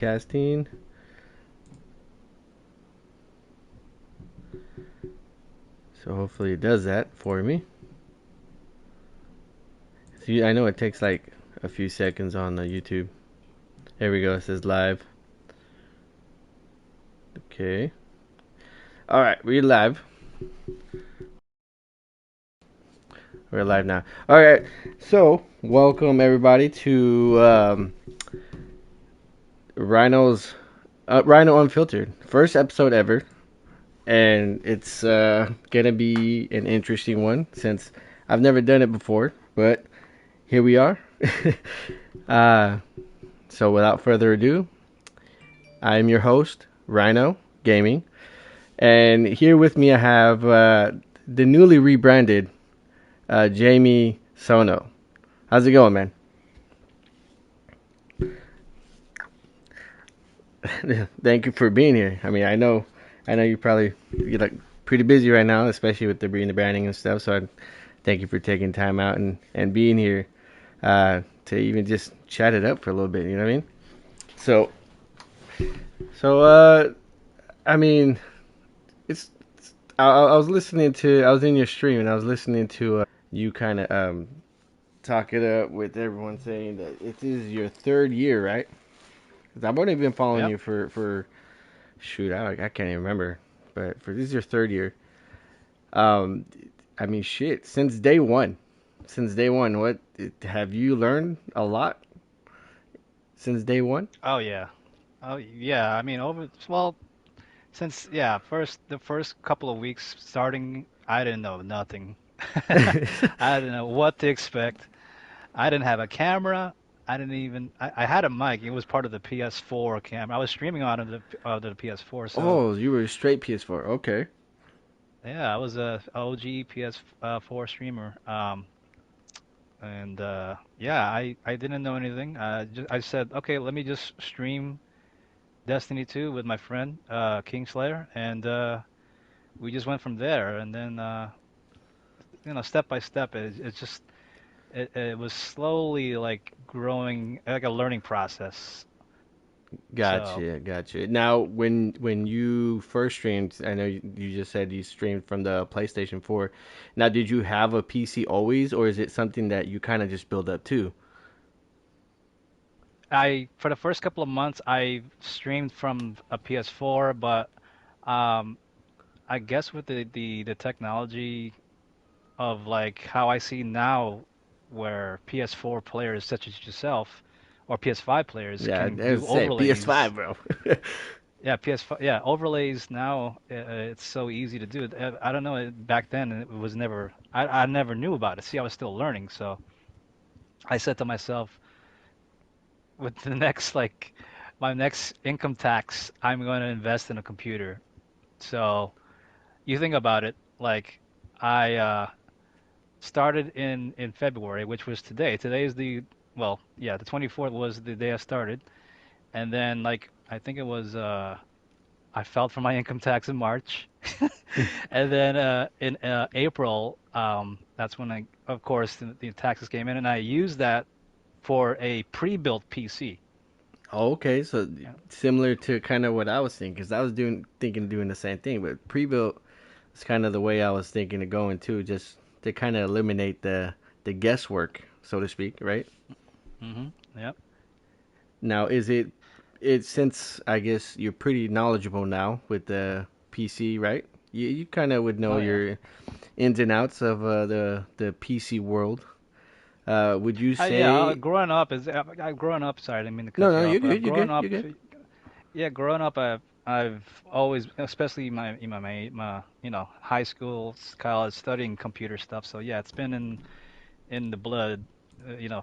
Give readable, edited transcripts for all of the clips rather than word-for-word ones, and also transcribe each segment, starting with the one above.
Casting. So hopefully it does that for me. See, I know it takes like a few seconds on the YouTube. There we go. It says live. Okay. All right, we're live. We're live now. All right. So welcome everybody to Rhino Unfiltered, first episode ever, and it's gonna be an interesting one since I've never done it before, but here we are. uh, so without further ado, I am your host, Rhino Gaming, and here with me I have the newly rebranded JaimeSoNo. How's it going, man? Thank you for being here. I know you're like pretty busy right now, especially with the branding and stuff. So thank you for taking time out and being here to even just chat it up for a little bit. You know what I mean? So so I mean, it's I was listening to I was in your stream and I was listening to you kind of talk it up with everyone saying that it is your third year, right? 'Cause I've only been following Yep. you for shoot, I can't even remember, but for this is your third year. Um, I mean, shit, since day one, what have you learned a lot since day one? Oh yeah. Oh yeah. I mean, since first the first couple of weeks starting, I didn't know nothing. I didn't know what to expect. I didn't have a camera. I had a mic. It was part of the PS4 camera. I was streaming on the PS4, so Oh, you were a straight PS4. Okay, yeah, I was a OG PS4 streamer. And yeah, I didn't know anything. I said, okay, let me just stream Destiny 2 with my friend Kingslayer, and we just went from there. And then step by step, it was slowly like growing, like a learning process. So gotcha. Now, when you first streamed, I know you just said you streamed from the PlayStation 4. Now, did you have a PC always, or is it something that you kind of just build up too? for the first couple of months, I streamed from a PS4, but um, I guess with the technology of like how I see now, where PS4 players such as yourself or PS5 players Yeah, can that's do say overlays. PS5, bro. Yeah, PS5. Yeah, overlays now. It's so easy to do. I don't know. Back then, it was never. I never knew about it. See, I was still learning. So I said to myself, with the next like my next income tax, I'm going to invest in a computer. So you think about it, like I started in February, which was today. Today is the 24th was the day I started, and then like I think it was I filed for my income tax in March, and then in April, that's when of course, the taxes came in, and I used that for a pre-built PC. Oh, okay, so Yeah. similar to kind of what I was thinking, because I was doing the same thing, but pre-built is kind of the way I was thinking of going too, just to kind of eliminate the guesswork, so to speak, right? Mm-hmm. Yep. Now, is it since I guess you're pretty knowledgeable now with the PC, right? You kind of would know Oh yeah. your ins and outs of the PC world. Would you Yeah. say Growing up is I've grown up. Sorry, I didn't mean to no, cut no, you you're off. good, you're good, you're good. Yeah, growing up, I've always, especially my high school, college, studying computer stuff. So yeah, it's been in the blood,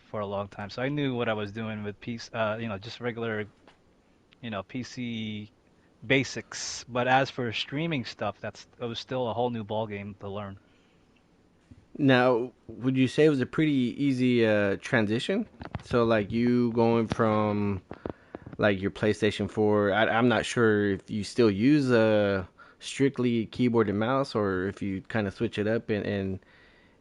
for a long time. So I knew what I was doing with just regular, PC basics. But as for streaming stuff, it was still a whole new ball game to learn. Now, would you say it was a pretty easy transition? So, like you going from like your PlayStation 4, I'm not sure if you still use strictly keyboard and mouse or if you kind of switch it up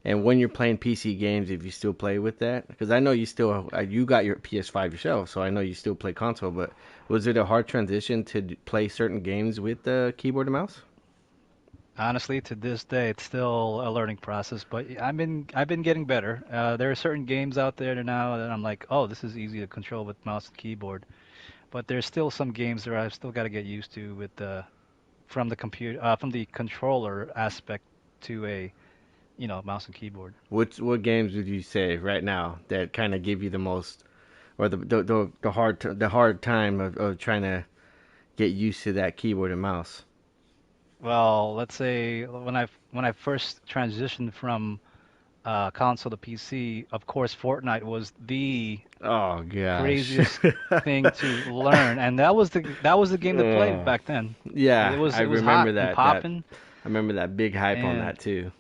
And when you're playing PC games, if you still play with that, because I know you still you got your PS5 yourself, so I know you still play console. But was it a hard transition to play certain games with the keyboard and mouse? Honestly, to this day, it's still a learning process, but I've been getting better. There are certain games out there now that I'm like, oh, this is easy to control with mouse and keyboard. But there's still some games that I've still got to get used to with the from the computer from the controller aspect to a mouse and keyboard. What games would you say right now that kind of give you the most, or the hard time of trying to get used to that keyboard and mouse? Well, let's say when I first transitioned from console to PC, of course, Fortnite was the Oh gosh. craziest thing to learn, and that was the game to play Ugh. back then. It Yeah, was I it was hot remember and that popping, I remember that big hype on that and too.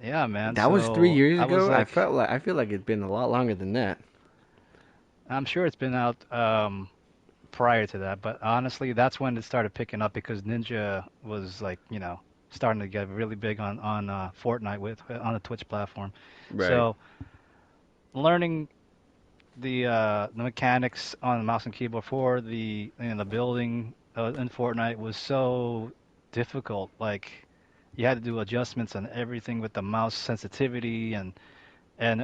yeah, man. That was 3 years I was ago. like, I feel like it's been a lot longer than that. I'm sure it's been out prior to that, but honestly, that's when it started picking up because Ninja was like, starting to get really big on Fortnite with on the Twitch platform. Right. So learning the mechanics on the mouse and keyboard for the building in Fortnite was so difficult. Like you had to do adjustments on everything with the mouse sensitivity and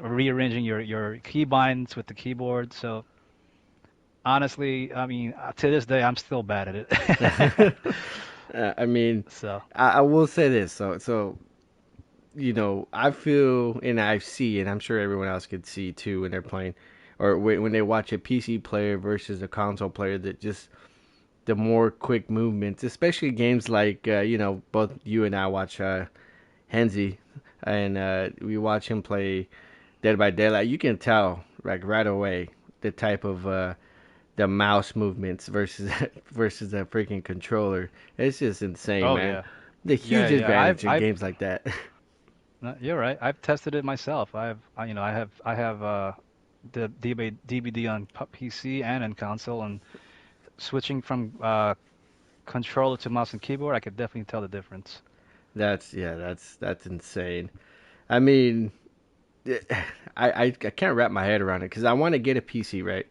rearranging your keybinds with the keyboard. So honestly, I mean, to this day, I'm still bad at it. I mean, So I will say this. I feel and I see, and I'm sure everyone else could see too when they're playing, or when they watch a PC player versus a console player, that just the more quick movements, especially games like both you and I watch Henzi, and we watch him play Dead by Daylight. You can tell like right away the type of the mouse movements versus versus a freaking controller. It's just insane, oh man. yeah, The yeah, huge yeah. I've advantage in I've games like that. no, you're right. I've tested it myself. I have the DVD on PC and in console, and switching from controller to mouse and keyboard, I could definitely tell the difference. That's insane. I mean, I can't wrap my head around it because I want to get a PC, right?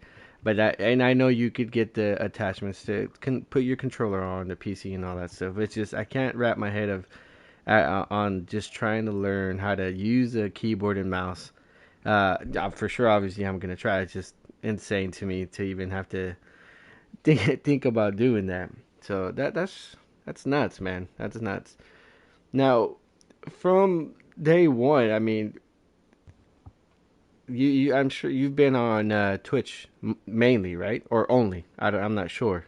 And I know you could get the attachments to put your controller on the PC and all that stuff. It's just I can't wrap my head on just trying to learn how to use a keyboard and mouse. For sure, obviously, I'm gonna try. It's just insane to me to even have to think about doing that. So that's nuts, man. That's nuts. Now, from day one, I mean, I'm sure you've been on Twitch mainly, right? Or only? I'm not sure.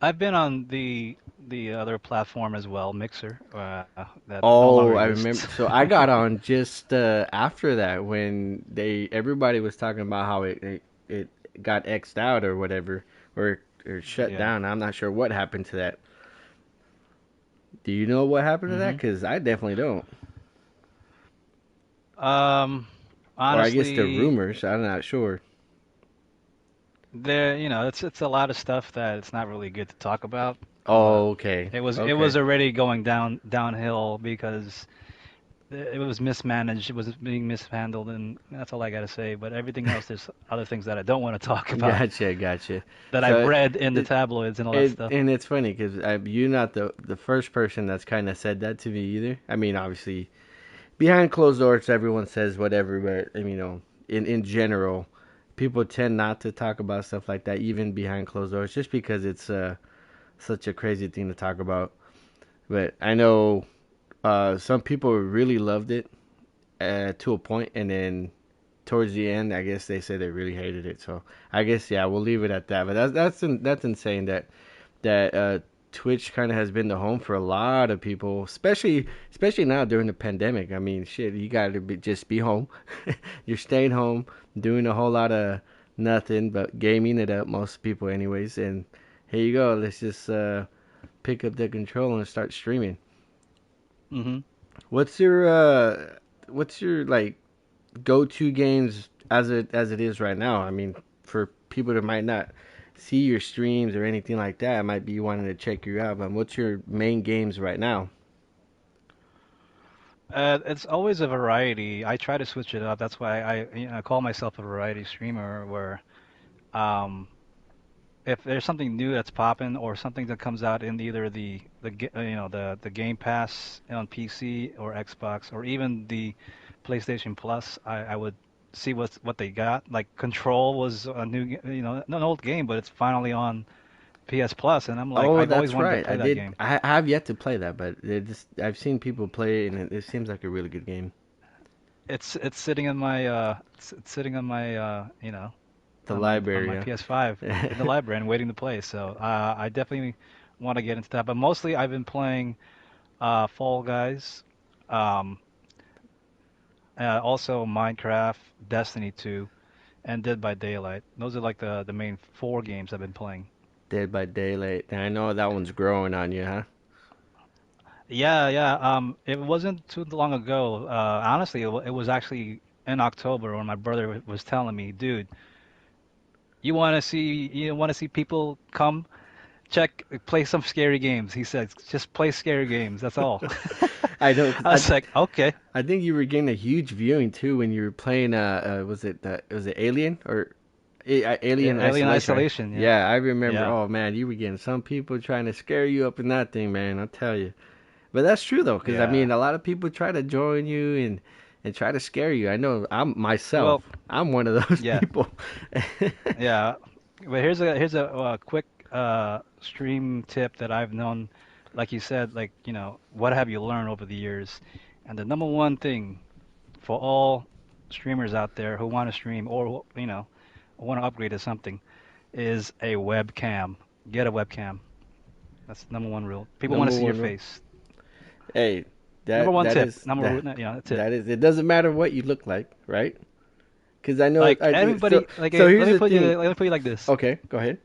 I've been on the other platform as well, Mixer, that no Oh, longer I exists. remember. So I got on just after that when everybody was talking about how it got xed out or whatever, or shut Yeah. down. I'm not sure what happened to that. Do you know what happened to that? hmm Because I definitely don't. Um, Or I guess the honestly, rumors. I'm not sure. it's a lot of stuff that it's not really good to talk about, but Oh, okay, it was okay. already going downhill because it was mismanaged, it was being mishandled, and that's all I gotta say. But everything else, there's other things that I don't want to talk about Gotcha. that I've So read in the it, tabloids and all that stuff. and it's funny because you're not the first person that's kind of said that to me either. I mean, obviously behind closed doors, everyone says whatever, but in general, people tend not to talk about stuff like that, even behind closed doors, just because it's such a crazy thing to talk about. But I know some people really loved it to a point, and then towards the end, I guess they said they really hated it. So I guess yeah, we'll leave it at that. But that's insane that Twitch kind of has been the home for a lot of people, especially now during the pandemic. I mean, shit, you got to just be home. You're staying home, doing a whole lot of nothing but gaming it up. Most people, anyways. And here you go. Let's just pick up the controller and start streaming. hmm What's your like go-to games as it is right now? I mean, for people that might not see your streams or anything like that, might be wanting to check you out. But what's your main games right now? It's always a variety. I try to switch it up. That's why I call myself a variety streamer, where um, if there's something new that's popping or something that comes out in either the Game Pass on PC or Xbox or even the PlayStation Plus, I would see what they got. Like Control was a an old game, but it's finally on PS Plus, and I'm like, Oh, I've always that's wanted to right. play that game. I have yet to play that, but I've seen people play it, and it seems like a really good game. It's sitting in my it's sitting on my The on library, my yeah. PS5 in the library and waiting to play. So I definitely want to get into that. But mostly I've been playing Fall Guys, um, also Minecraft, Destiny 2, and Dead by Daylight. Those are like the main four games I've been playing. Dead by Daylight. And I know that one's growing on you, huh? Yeah, yeah. It wasn't too long ago. Honestly, it was actually in October when my brother was telling me, dude, you want to see people come check play some scary games. He said, just play scary games. That's all. I know. 'Cause I was like, okay. I think you were getting a huge viewing too when you were playing. Was it Alien or Alien Alien Isolation? Right? Isolation. Yeah, Yeah, I remember. yeah, Oh man, you were getting some people trying to scare you up in that thing, man. I'll tell you. But that's true though, because I yeah. mean, a lot of people try to join you and try to scare you. I know I'm myself. Well, I'm one of those yeah, people. yeah. But here's a quick stream tip that I've known. Like you said, like what have you learned over the years? And the number one thing for all streamers out there who want to stream or want to upgrade to something is a webcam. Get a webcam. That's the number one rule. People want Number to see your one rule. face. Hey, Number that one that tip. is Number that that's it. that is. It doesn't matter what you look like, right? Because I know. Like everybody, like So here's the thing. let me put you like this. Okay, go ahead.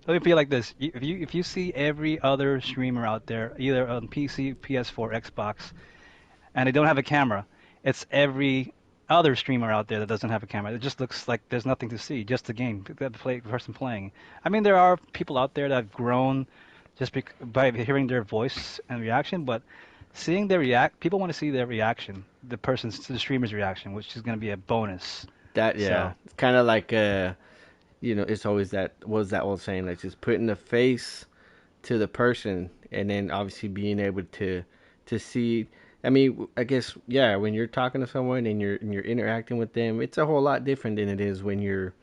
Let me put you like this. If you see every other streamer out there, either on PC, PS4, Xbox, and they don't have a camera, it's every other streamer out there that doesn't have a camera. It just looks like there's nothing to see, just the game, the person playing. I mean, there are people out there that have grown just by hearing their voice and reaction, but seeing their react, people want to see their reaction, the streamer's reaction, which is going to be a bonus. That yeah, So, it's kind of like it's always that was that old saying like just putting the face to the person, and then obviously being able to see. I mean, I guess yeah, when you're talking to someone and you're interacting with them, it's a whole lot different than it is when you're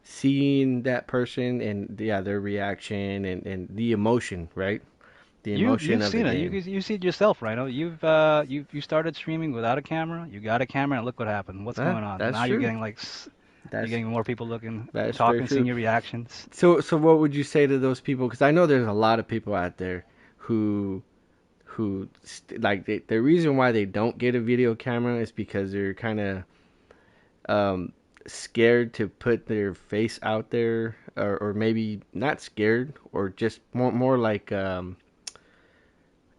seeing that person and yeah, their reaction and the emotion, right? The emotion you've of the seen it. game. You see it yourself, right? You started streaming without a camera. You got a camera, and look what happened. What's going on? That's Now you're true. getting you're That's getting more people looking, that's very talking, seeing true. your reactions. So what would you say to those people? Because I know there's a lot of people out there who the reason why they don't get a video camera is because they're kind of um, scared to put their face out there, or maybe not scared, or just more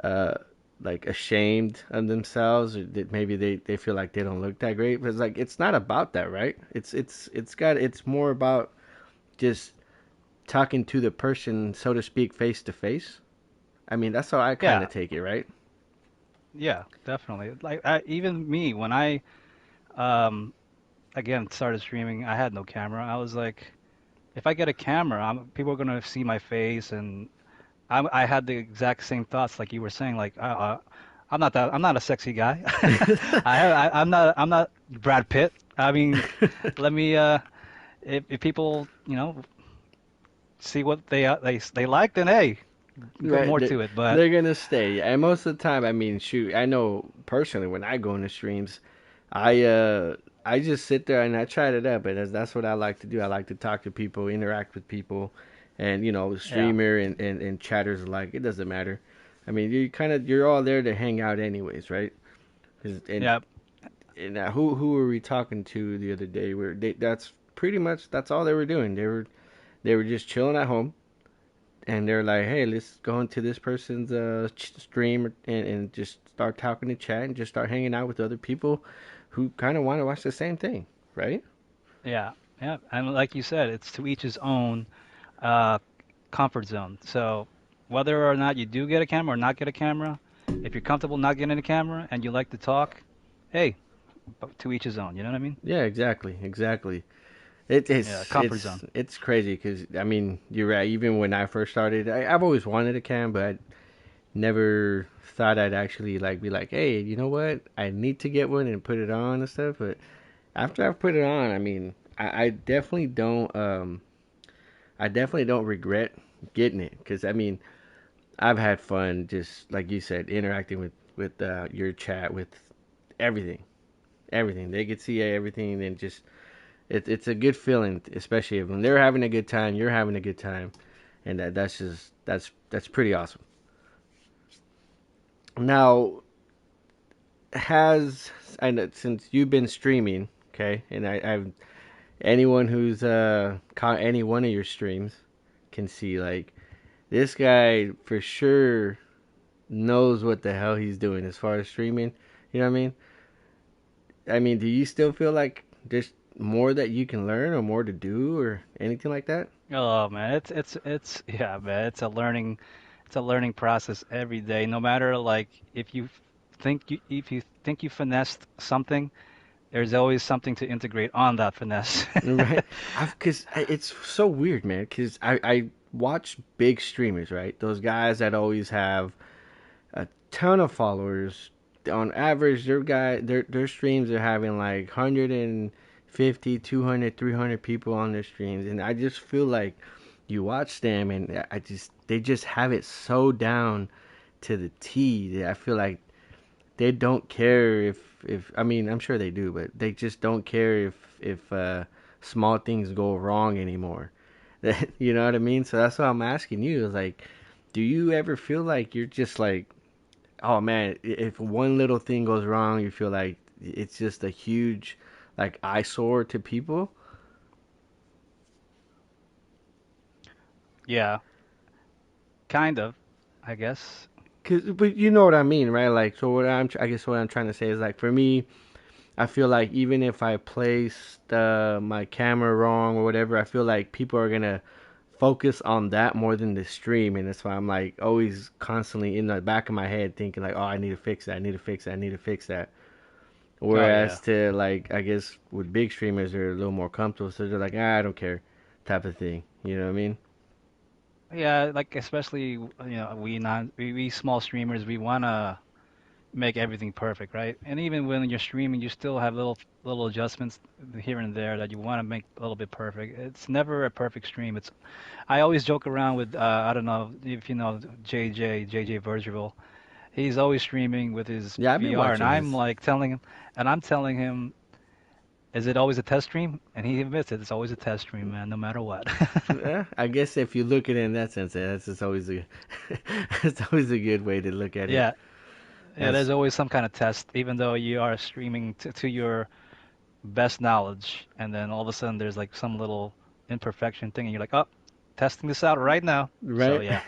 uh, like ashamed of themselves, or that maybe they feel like they don't look that great. But it's like it's not about that, right? It's more about just talking to the person, so to speak, face to face. I mean, that's how I kind Yeah, of take it, right? yeah, definitely. Even me, when I um again started streaming, I had no camera. I was like, if I get a camera, people are gonna see my face, and I had the exact same thoughts like you were saying. Like, I'm not a sexy guy. I'm not Brad Pitt. I mean, let me if people see what they like, then hey, Right, more to it. But they're gonna stay, and most of the time, I mean, shoot, I know personally when I go into streams, I uh, I just sit there and I try it out, but that's what I like to do. I like to talk to people, interact with people, and yeah, streamer and chatters alike. It doesn't matter. I mean, you're all there to hang out anyways, right? And yeah, who were we talking to the other day? That's pretty much that's all they were doing. They were just chilling at home and they're like, "Hey, let's go into this person's stream and just start talking to chat and just start hanging out with other people who kind of want to watch the same thing, right?" yeah, yeah. And like you said, it's to each his own uh, comfort zone. So whether or not you do get a camera or not get a camera, If you're comfortable not getting in the camera and you like to talk, hey, but to each his own. You know what I mean? Yeah, exactly, exactly. Yeah, comfort zone. It's crazy because I mean you're right. Even when I first started, I've always wanted a cam, but I never thought I'd actually like be like, hey, you know what? I need to get one and put it on and stuff. But after I've put it on, I mean, I definitely don't. I definitely don't regret getting it because I mean, I've had fun just like you said, interacting with your chat with everything, everything. They could see everything and just it's a good feeling, especially when they're having a good time, you're having a good time, and that's just that's pretty awesome. Now, has I know since you've been streaming, okay, and I've anyone who's caught any one of your streams can see like this guy for sure knows what the hell he's doing as far as streaming. You know what I mean? I mean, do you still feel like there's more that you can learn or more to do or anything like that? Oh man, it's yeah, man. It's a learning process every day. No matter like if you think you finessed something, there's always something to integrate on that finesse. Right. I've cause it's so weird, man. Cause I watch big streamers, right? Those guys that always have a ton of followers. On average, their streams are having like 150, 200, 300 people on their streams, and I just feel like you watch them, and I just they just have it so down to the T that I feel like they don't care if I mean I'm sure they do, but they just don't care if small things go wrong anymore. You know what I mean? So that's what I'm asking you. Is like, do you ever feel like you're just like, oh man, if one little thing goes wrong, you feel like it's just a huge like eyesore to people? Yeah, kind of, I guess. Cause, but you know what I mean, right? Like, so I guess what I'm trying to say is like for me, I feel like even if I placed my camera wrong or whatever, I feel like people are gonna focus on that more than the stream, and that's why I'm like always constantly in the back of my head thinking like, oh, I need to fix that, I need to fix that, I need to fix that. Oh yeah. Whereas to like, I guess with big streamers, they're a little more comfortable, so they're like, I don't care, type of thing. You know what I mean? Yeah, like especially we small streamers, we wanna make everything perfect, right? And even when you're streaming, you still have little adjustments here and there that you want to make a little bit perfect. It's never a perfect stream. It's I always joke around with I don't know if you know JJ Virgil. He's always streaming with his Yeah, I've been VR, and watching I'm his. like telling him, and I'm telling him, is it always a test stream? And he admits it. It's always a test stream, man, no matter what. I guess if you look at it in that sense, that's just always a, it's always a good way to look at it. Yeah, yeah. That's There's always some kind of test, even though you are streaming to your best knowledge, and then all of a sudden there's like some little imperfection thing, and you're like, oh, testing this out right now. So right. yeah,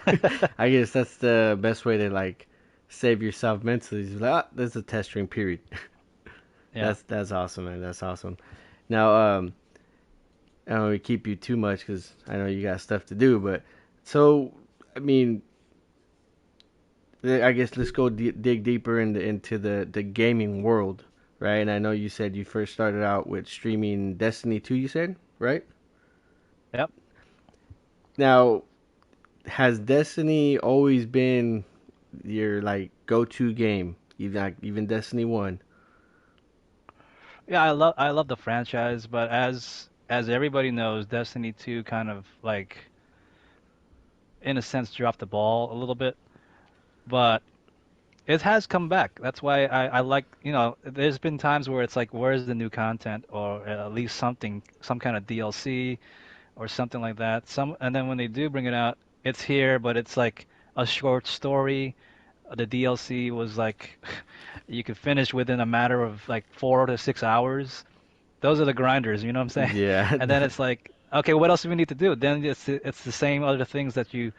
I guess that's the best way to like save yourself mentally. Is like, oh, there's a test stream period. yeah, That's awesome, man. That's awesome. Now, I don't want to keep you too much because I know you got stuff to do. But so, I mean, I guess let's go dig deeper into the gaming world, right? And I know you said you first started out with streaming Destiny 2. You said right? yep. Now, has Destiny always been your like go-to game? Even Destiny 1. Yeah, I love the franchise, but as everybody knows, Destiny 2 kind of like in a sense dropped the ball a little bit, but it has come back. That's why I like, there's been times where it's like, where's the new content or at least something, some kind of DLC or something like that. And then when they do bring it out, it's here, but it's like a short story. The DLC was like you could finish within a matter of like 4 to 6 hours. Those are the grinders, you know what I'm saying? Yeah, And then it's like, okay, what else do we need to do? Then it's the same other things that you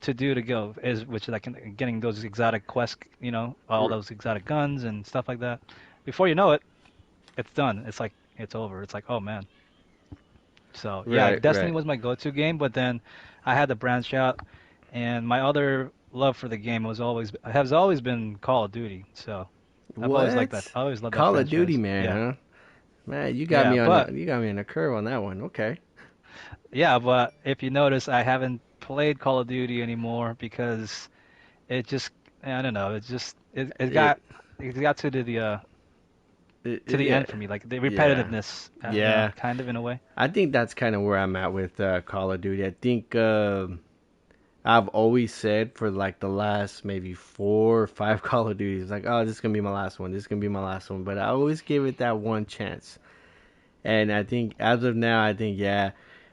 to do to go is which is like getting those exotic quests, all those exotic guns and stuff like that. Before you know it, it's done. It's like it's over. It's like, oh man. So yeah, right, Destiny right. was my go-to game, but then I had to branch out, and my other love for the game has always been Call of Duty. So I've always liked that. What? I always loved that Call of Duty, franchise. man, Yeah, huh? Man, yeah, but you got me on a curve on that one. Okay. yeah, but if you notice, I haven't played Call of Duty anymore because it just I don't know. It, It got to the yeah, end for me, like the yeah, repetitiveness, yeah. kind of in a way. I think that's kind of where I'm at with Call of Duty. I think I've always said for like the last maybe 4 or 5 Call of Duties, like, oh, this is gonna be my last one. This is gonna be my last one. But I always give it that one chance. And I think as of now, I think yeah,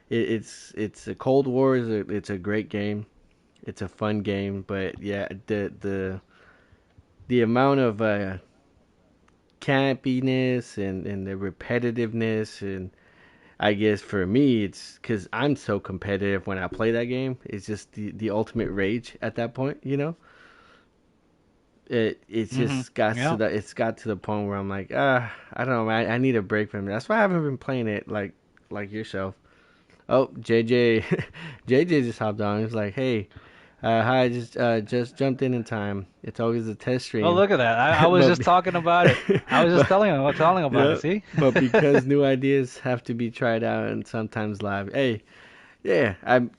it's a Cold War it's a great game. It's a fun game, but yeah, the amount of campiness and the repetitiveness and I guess for me it's because I'm so competitive when I play that game. It's just the ultimate rage at that point, you know. It's just got to Yeah. the point where I'm like I don't know, I need a break from it. That's why I haven't been playing it like yourself. Oh, JJ, JJ just hopped on. He's like, hey, hi, just jumped in time. It's always a test Oh, stream, look at that. I was but just talking about it. I was just but telling about it. yeah, See? but because new ideas have to be tried out and sometimes live. Hey, yeah, I'm.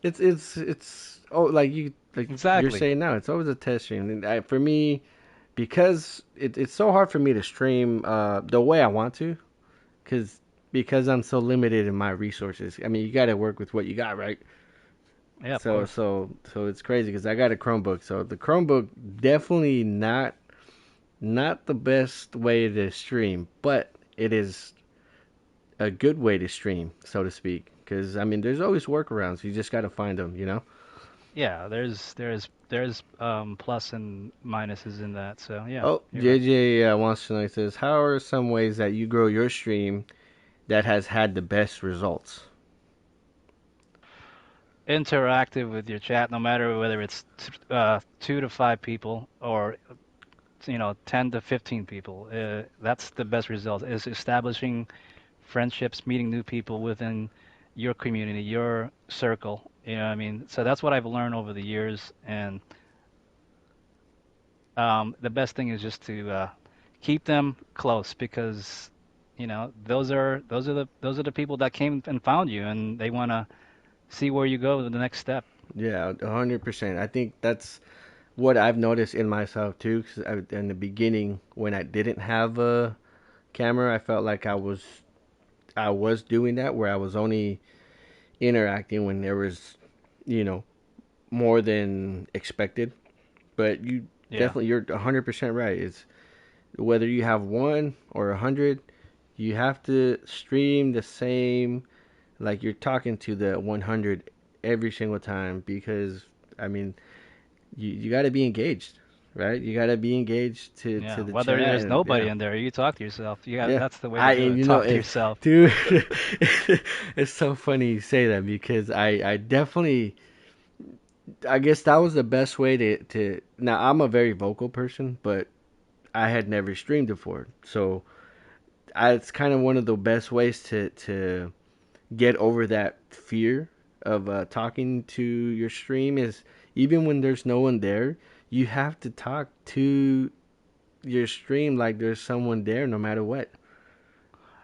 It's oh like you're Exactly. saying now. It's always a test stream, and for me, because it's so hard for me to stream the way I want to, because I'm so limited in my resources. I mean, you got to work with what you got, right? Yeah, of So course. so so it's crazy because I got a Chromebook. So the Chromebook definitely not the best way to stream, but it is a good way to stream, so to speak. Because I mean, there's always workarounds. You just got to find them, you know. Yeah, there's plus and minuses in that. So yeah, Oh, you're right. JJ wants to know. He says, "How are some ways that you grow your stream that has had the best results?" Interactive with your chat, no matter whether it's 2 to 5 people or 10 to 15 people. That's the best result. Is establishing friendships, meeting new people within your community, your circle. You know what I mean? So that's what I've learned over the years, and the best thing is just to keep them close because those are the people that came and found you, and they want to see where you go to the next step. Yeah, 100%. I think that's what I've noticed in myself too. Because in the beginning, when I didn't have a camera, I felt like I was doing that where I was only interacting when there was, you know, more than expected. But Yeah. you're 100% right. It's whether you have one or 100, you have to stream the same, like you're talking to the 100 every single time because, I mean, you got to be engaged, right? You got to be engaged Yeah. to the Whether chat there's and nobody yeah. in there, you talk to yourself. Yeah, That's the way to I do and it. you know Talk to it, yourself. dude. It's so funny you say that because I definitely I guess that was the best way to. Now I'm a very vocal person, but I had never streamed before, so it's kind of one of the best ways to get over that fear of talking to your stream is even when there's no one there, you have to talk to your stream like there's someone there no matter what,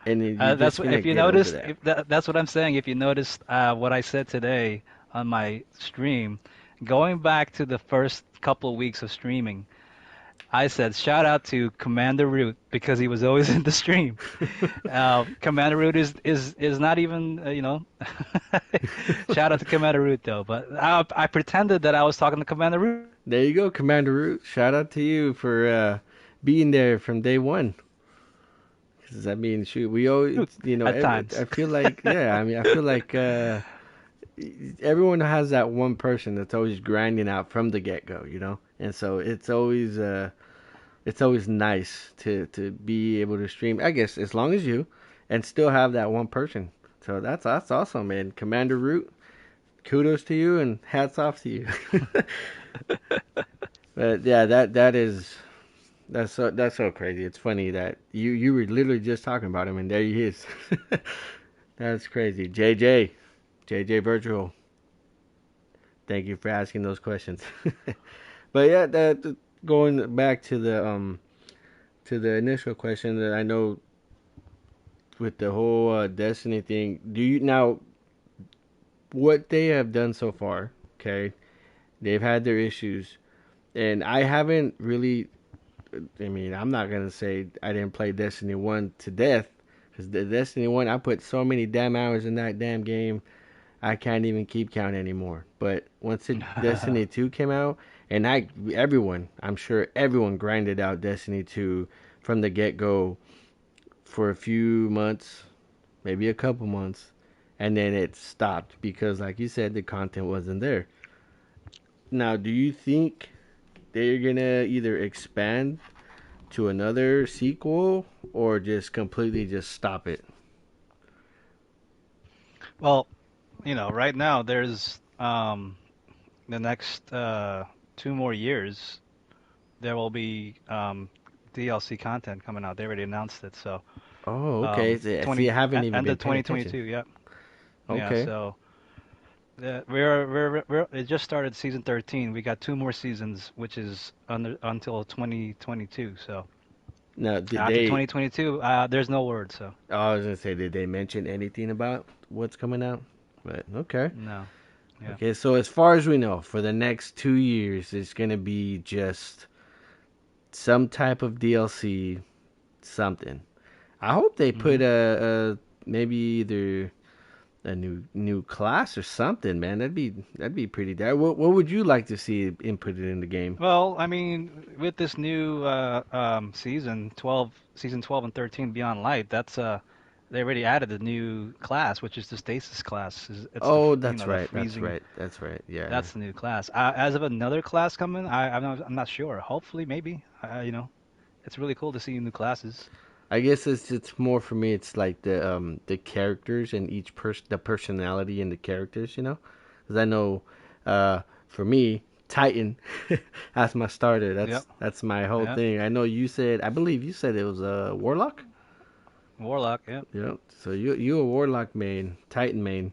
and you're That's just what, gonna if you get over noticed, that. that's what I'm saying. If you noticed what I said today on my stream, going back to the first couple of weeks of streaming, I said shout out to Commander Root because he was always in the stream. Commander Root is not even shout out to Commander Root though. But I pretended that I was talking to Commander Root There you go, Commander Root. Shout out to you for being there from day one. Because I mean, shoot, we always, at times. I feel like, yeah, I mean, I feel like everyone has that one person that's always grinding out from the get go, you know, and so it's always nice to be able to stream. I guess as long as you, and still have that one person. So that's awesome, man. Commander Root, kudos to you and hats off to you. But yeah, that is that's so crazy. It's funny that you were literally just talking about him, and there he is. That's crazy. JJ Virtual. Thank you for asking those questions. But yeah, going back to the initial question that I know with the whole Destiny thing, do you now what they have done so far? Okay, they've had their issues, and I haven't really. I mean, I'm not gonna say I didn't play Destiny One to death, because the Destiny One, I put so many damn hours in that damn game, I can't even keep count anymore. But once Destiny 2 came out, and I'm sure everyone grinded out Destiny 2 from the get go for a few months, maybe a couple months, and then it stopped because, like you said, the content wasn't there. Now, do you think they're gonna either expand to another sequel or just completely just stop it? Well, right now there's the next 2 more years there will be DLC content coming out. They already announced it, so Oh, okay. See, 20 I haven't even end been of paying attention. 2022. Yeah, yeah. Okay. So it just started season 13. We got 2 more seasons, which is until 2022. So Now, did after they? 2022, there's no word. So I was gonna say, did they mention anything about what's coming out? But okay. no, yeah. Okay, so as far as we know, for the next 2 years, it's gonna be just some type of DLC, something. I hope they put hmm a maybe either a new class or something, man. That'd be pretty. What would you like to see inputted in the game? Well, I mean, with this new season 12 and 13 Beyond Light, that's they already added a new class, which is the Stasis class. It's the Oh, that's the right. That's freezing. right. That's right. Yeah. That's the new class. As of another class coming, I'm not sure. Hopefully, maybe. It's really cool to see new classes. I guess it's more for me. It's like the characters and each person, the personality in the characters. Because I know, for me, Titan, that's my starter. Yep. That's my whole Yep. thing. I know you said. I believe you said it was a Warlock. Warlock. Yep. Yep. So you a Warlock main, Titan main,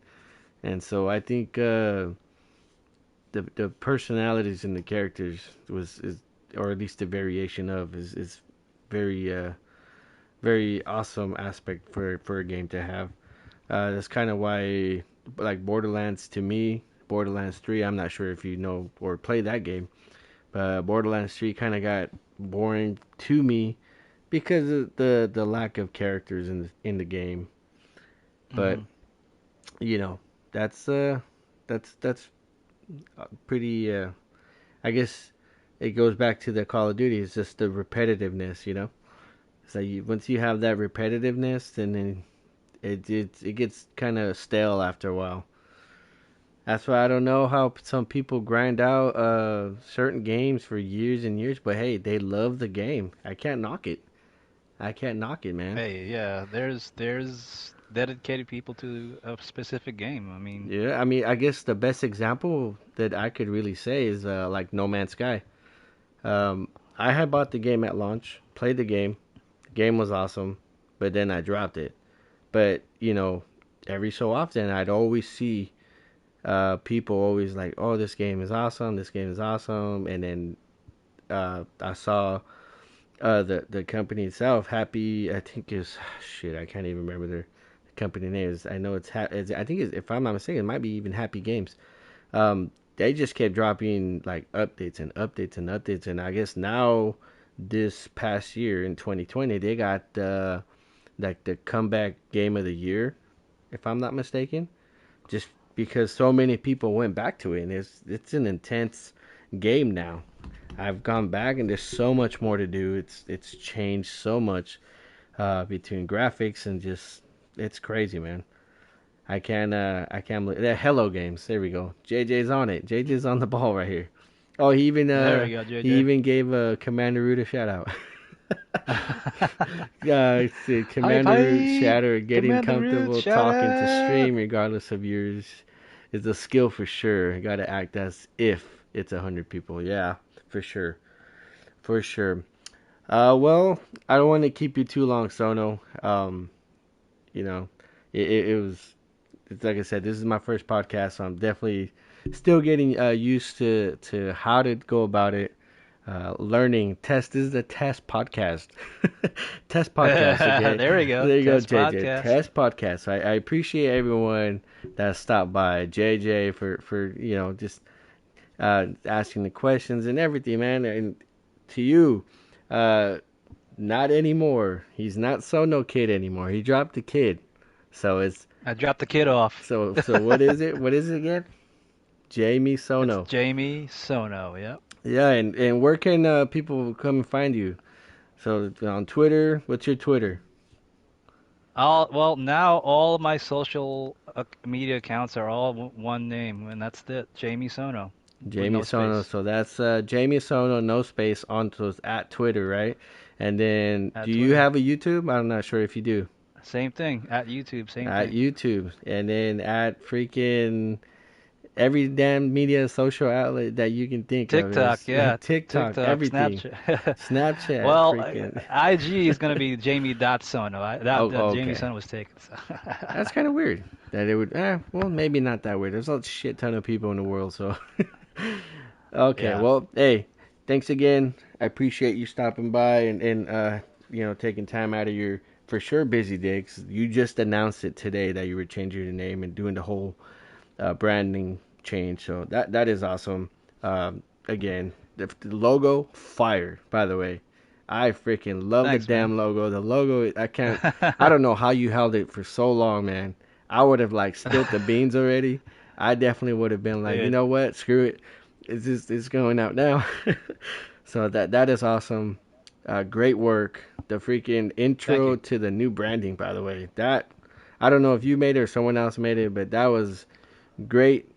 and so I think the personalities in the characters is or at least the variation of is very very awesome aspect for a game to have. That's kind of why, like Borderlands to me, Borderlands 3. I'm not sure if you know or play that game, but Borderlands 3 kind of got boring to me because of the lack of characters in the game. But hmm you know, that's that's pretty. I guess it goes back to the Call of Duty. It's just the repetitiveness. So once you have that repetitiveness, then it gets kind of stale after a while. That's why I don't know how some people grind out certain games for years and years, but hey, they love the game. I can't knock it. I can't knock it, man. Hey, yeah. There's dedicated people to a specific game. I mean, Yeah, I mean, I guess the best example that I could really say is like No Man's Sky. Um, I had bought the game at launch, played the game. The game was awesome, but then I dropped it. But every so often I'd always see people always like, "Oh, this game is awesome. This game is awesome." And then I saw the company itself, Happy. I think is shit. I can't even remember their company names. I know I think if I'm not mistaken, it might be even Happy Games. They just kept dropping like updates and updates and updates, and I guess now this past year in 2020 they got like the comeback game of the year, if I'm not mistaken, just because so many people went back to it, and it's an intense game now. I've gone back and there's so much more to do. It's changed so much between graphics and just it's crazy, man. I can't believe that. Hello Games. There we go. JJ's on it. JJ's on the ball right here. Oh, there we go, he JJ. even gave Commander Root a shout out. See, Hype, Commander Root hype! shatter getting Commander Root, comfortable shout talking to out! stream regardless of yours is a skill for sure. You got to act as if it's 100 people. Yeah, for sure, for sure. Well, I don't want to keep you too long, Sono. You know, it was. It's like I said, this is my first podcast, so I'm definitely still getting used to how to go about it. Learning test. This is a test podcast. Test podcast. Okay, There we go. there you go, Test JJ. podcast. Test podcast. I appreciate everyone that stopped by. JJ for just asking the questions and everything, man. And to you, uh, not anymore. He's not Sono Kid anymore. He dropped the kid. So it's I dropped the kid off. so what is it? What is it again? Jamie It's Sono. JaimeSoNo. Yep. Yeah, and where can people come and find you? So on Twitter, what's your Twitter? Well, now all of my social media accounts are all one name, and that's it. JaimeSoNo with Jamie no Sono. space So that's Jamie Sono, no space on so it's at Twitter, right? And then do at you Twitter. have a YouTube? I'm not sure if you do. Same thing at YouTube. Same At thing. YouTube, and then at freaking every damn media social outlet that you can think of. TikTok, There's yeah, TikTok, TikTok, everything, Snapchat. Snapchat, Well, freaking. IG is gonna be Jamie.Sono. Oh, That Jamie okay. Sono was taken. So. That's kind of weird that it would. Well, maybe not that weird. There's a shit ton of people in the world, so. Okay, Yeah. well, hey, thanks again. I appreciate you stopping by and taking time out of your for sure busy day. 'Cause you just announced it today that you were changing your name and doing the whole branding change. So that is awesome. Again, the logo fire. By the way, I freaking love the Thanks, man. damn logo. The logo, I can't. I don't know how you held it for so long, man. I would have like spilt the beans already. I definitely would have been like, you Dude, know what, screw it. It's going out now. So that is awesome. Great work. The freaking thank intro you. to the new branding, by the way. That I don't know if you made it or someone else made it, but that was great,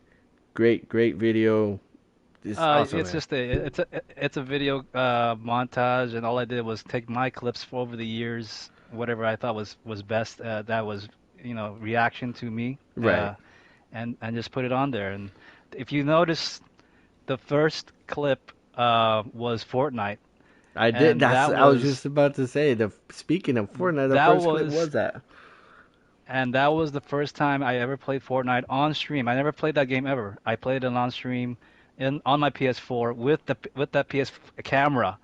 great video. It's awesome, It's man. just it's a video montage, and all I did was take my clips for over the years, whatever I thought was best. That was reaction to me, Right. and just put it on there. And if you notice, the first clip was Fortnite, I did. and I was just about to say the speaking of Fortnite, the that first clip was was that. that was the first time I ever played Fortnite on stream. I never played that game ever. I played it on stream on my PS4 with that PS camera.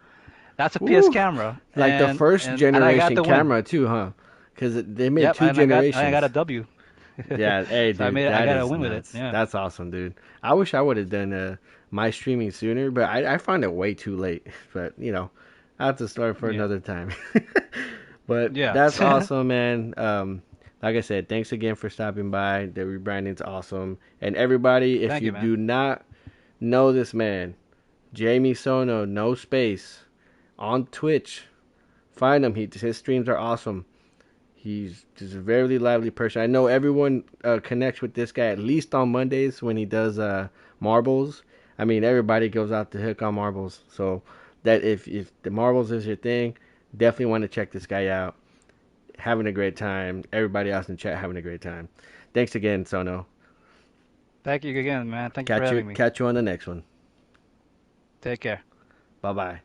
That's a PS Woo! camera, Like the first and I got generation the win. camera too, huh? Because they made Yep, two and I got generations. a W. Yeah, hey, So dude, I that got a is win with it. nuts. Yeah. That's awesome, dude. I wish I would have done my streaming sooner, but I find it way too late. But I have to start for Yeah. another time. But Yeah. that's awesome, man. Like I said, thanks again for stopping by. The rebranding's awesome, and everybody, if Thank you you, man. do not know this man, Jamie Sono, no space, on Twitch, find him. His streams are awesome. He's just a very lively person. I know everyone connects with this guy at least on Mondays when he does marbles. I mean, everybody goes out to hook on marbles. So that if the marbles is your thing, definitely want to check this guy out. Having a great time. Everybody else in the chat having a great time. Thanks again, Sono. Thank you again, man. Thank you for having me. Catch you on the next one. Take care. Bye bye.